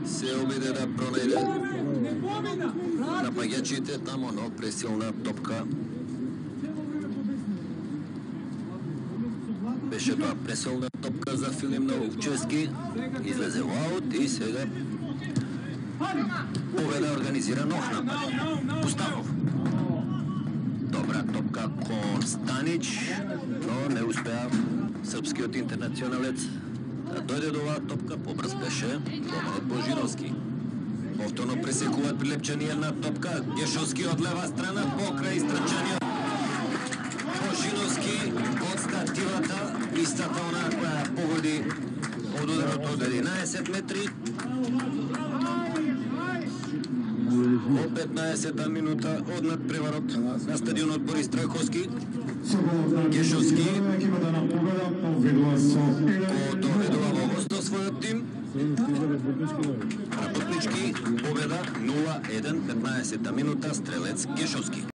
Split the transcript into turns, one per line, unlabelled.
се обиде да пронајде напаѓачите тамо, но пресилна топка. Беше тоа пресилна топка за Филип Новчевски. Излезе во аут и сега победа организиран нов напад. Густавов. Добра топка кон Станич, но не успеа српскиот интернационалец да дојде до оваа топка. Побрз беше голманот Божиновски. Повторно пресекуваат прилепчани една топка. Гешовски од лева страна покрај истрчаниот Божиновски од стативата, истата она која погоди од ударот од 11 метри. Во 15-та минута од надпреварот на стадионот Борис Трајковски. Гешовски доведува во воз до својот тим. Работнички победа 0-1, 15-та минута, стрелец Гешовски.